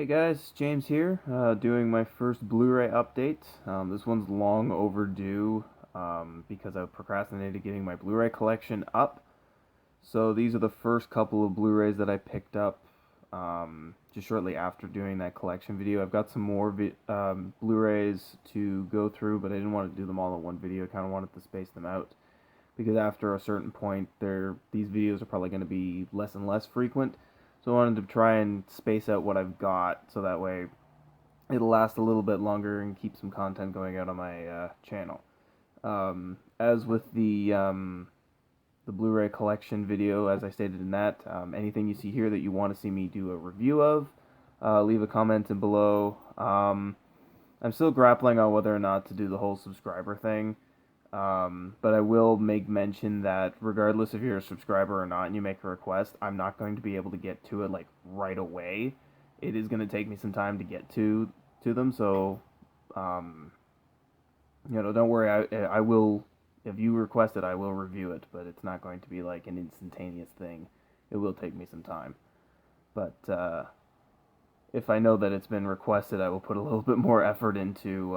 Hey guys, James here, doing my first Blu-ray update. This one's long overdue because I procrastinated getting my Blu-ray collection up. So these are the first couple of Blu-rays that I picked up just shortly after doing that collection video. I've got some more Blu-rays to go through, but I didn't want to do them all in one video. I kind of wanted to space them out because after a certain point, these videos are probably going to be less and less frequent. So I wanted to try and space out what I've got so that way it'll last a little bit longer and keep some content going out on my channel. As with the Blu-ray collection video, as I stated in that, anything you see here that you want to see me do a review of, leave a comment in below. I'm still grappling on whether or not to do the whole subscriber thing. But I will make mention that regardless if you're a subscriber or not and you make a request, I'm not going to be able to get to it like right away. It is going to take me some time to get to them, so don't worry. I will, if you request it, I will review it, but it's not going to be like an instantaneous thing. It will take me some time. But if I know that it's been requested, I will put a little bit more effort into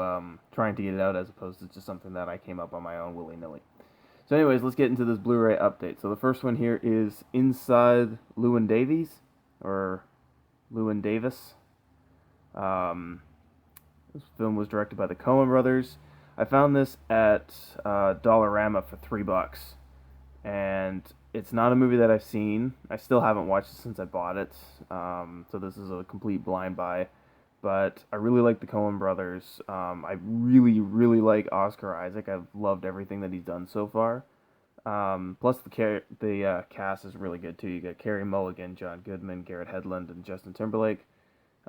trying to get it out as opposed to just something that I came up on my own willy-nilly. So anyways, let's get into this Blu-ray update. So the first one here is Inside Llewyn Davies, or Llewyn Davis. This film was directed by the Coen brothers. I found this at Dollarama for $3. And it's not a movie that I've seen. I still haven't watched it since I bought it, so this is a complete blind buy. But I really like the Coen brothers. I really, really like Oscar Isaac. I've loved everything that he's done so far. Plus, the cast is really good too. You got Carey Mulligan, John Goodman, Garrett Hedlund, and Justin Timberlake.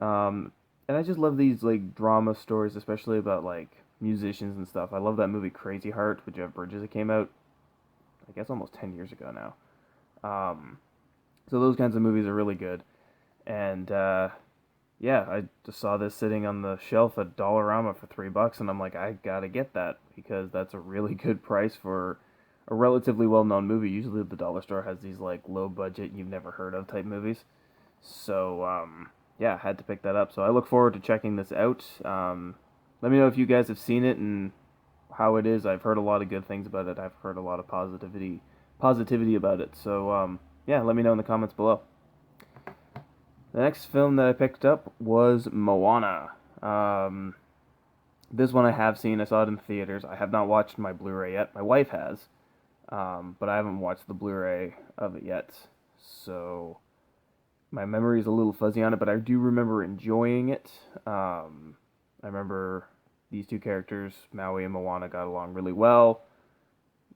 And I just love these like drama stories, especially about like musicians and stuff. I love that movie Crazy Heart with Jeff Bridges that came out, I guess, almost 10 years ago now. So those kinds of movies are really good. And, yeah, I just saw this sitting on the shelf at Dollarama for $3, and I'm like, I gotta get that, because that's a really good price for a relatively well-known movie. Usually the dollar store has these, like, low-budget, you've never heard of type movies. So, yeah, I had to pick that up. So I look forward to checking this out. Let me know if you guys have seen it and how it is. I've heard a lot of good things about it. I've heard a lot of positivity about it. So yeah, let me know in the comments below. The next film that I picked up was Moana. This one I have seen. I saw it in theaters. I have not watched my Blu-ray yet. My wife has, but I haven't watched the Blu-ray of it yet. So my memory is a little fuzzy on it, but I do remember enjoying it. I remember these two characters, Maui and Moana, got along really well.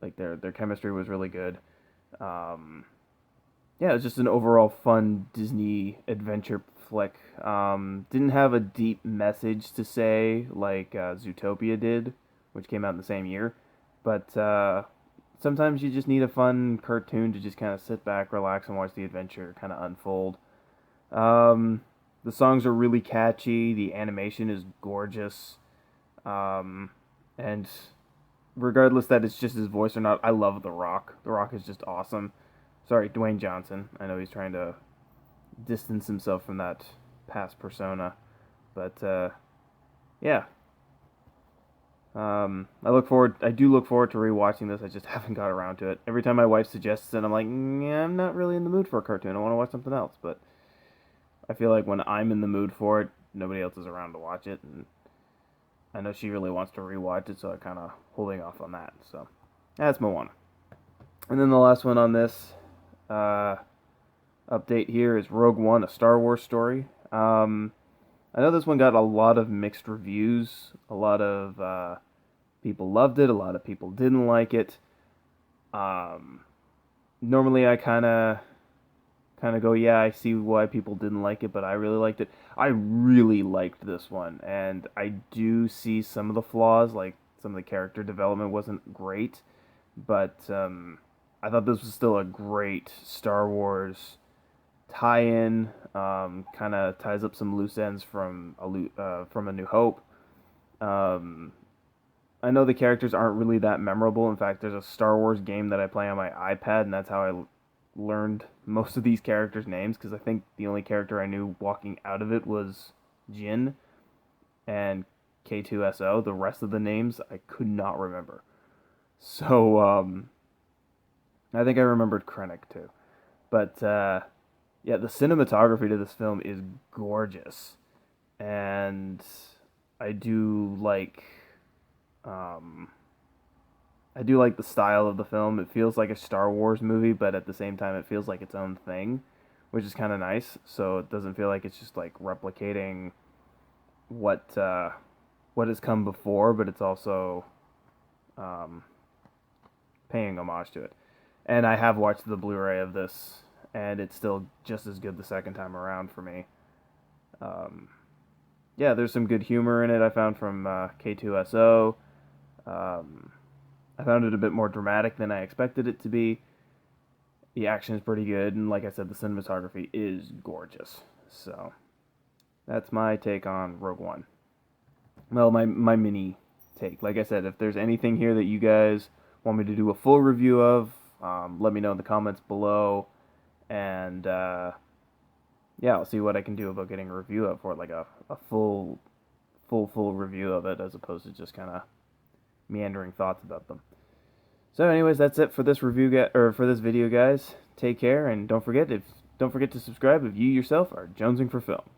Like their chemistry was really good. Yeah, it was just an overall fun Disney adventure flick. Didn't have a deep message to say like Zootopia did, which came out in the same year. But sometimes you just need a fun cartoon to just kind of sit back, relax, and watch the adventure kind of unfold. The songs are really catchy. The animation is gorgeous. And regardless that it's just his voice or not, I love The Rock. The Rock is just awesome. Sorry, Dwayne Johnson. I know he's trying to distance himself from that past persona. But, yeah. I do look forward to rewatching this. I just haven't got around to it. Every time my wife suggests it, I'm like, yeah, I'm not really in the mood for a cartoon. I want to watch something else. But I feel like when I'm in the mood for it, nobody else is around to watch it. And I know she really wants to rewatch it, so I'm kind of holding off on that. So that's Moana. And then the last one on this update here is Rogue One, a Star Wars story. I know this one got a lot of mixed reviews. A lot of people loved it. A lot of people didn't like it. Normally I kind of go, yeah, I see why people didn't like it, but I really liked it. I really liked this one, and I do see some of the flaws, like some of the character development wasn't great, but I thought this was still a great Star Wars tie-in. Kind of ties up some loose ends from A New Hope. I know the characters aren't really that memorable. In fact, there's a Star Wars game that I play on my iPad, and that's how I learned most of these characters' names, because I think the only character I knew walking out of it was Jin and K2SO. The rest of the names I could not remember. So, I think I remembered Krennic too. But, yeah, the cinematography to this film is gorgeous. And I do like, um, I do like the style of the film. It feels like a Star Wars movie, but at the same time, it feels like its own thing, which is kind of nice. So it doesn't feel like it's just like replicating what what has come before, but it's also um, paying homage to it. And I have watched the Blu-ray of this, and it's still just as good the second time around for me. Um, yeah, there's some good humor in it I found from K2SO. Um, I found it a bit more dramatic than I expected it to be. The action is pretty good, and like I said, the cinematography is gorgeous. So that's my take on Rogue One. Well, my mini take. Like I said, if there's anything here that you guys want me to do a full review of, let me know in the comments below, and yeah, I'll see what I can do about getting a review of for it, like a full review of it, as opposed to just kind of meandering thoughts about them. So, anyways, that's it for this review, or for this video, guys. Take care, and don't forget to subscribe if you yourself are jonesing for film.